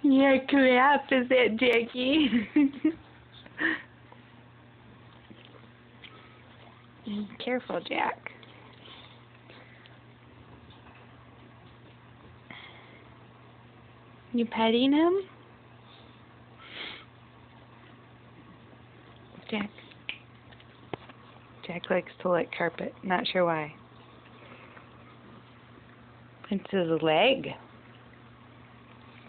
Yeah, crap, is that Jackie? Careful, Jack. You petting him? Jack. Jack likes to lick carpet. Not sure why. It's his leg.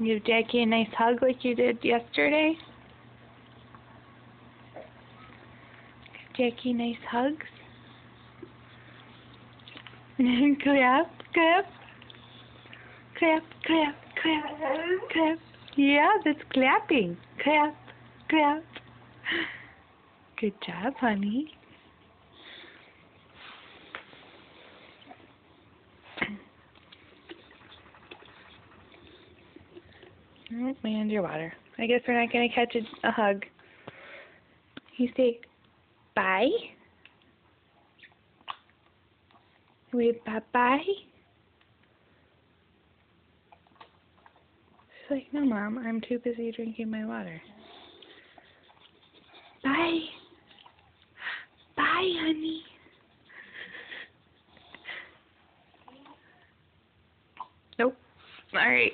Give Jackie a nice hug like you did yesterday. Give Jackie nice hugs. Clap, clap. Clap, clap, clap, clap. Yeah, that's clapping. Clap, clap. Good job, honey. Oh, my underwater. I guess we're not going to catch a hug. You say bye? Wait, bye-bye? She's like, no, Mom, I'm too busy drinking my water. Bye. Bye, honey. Nope. All right.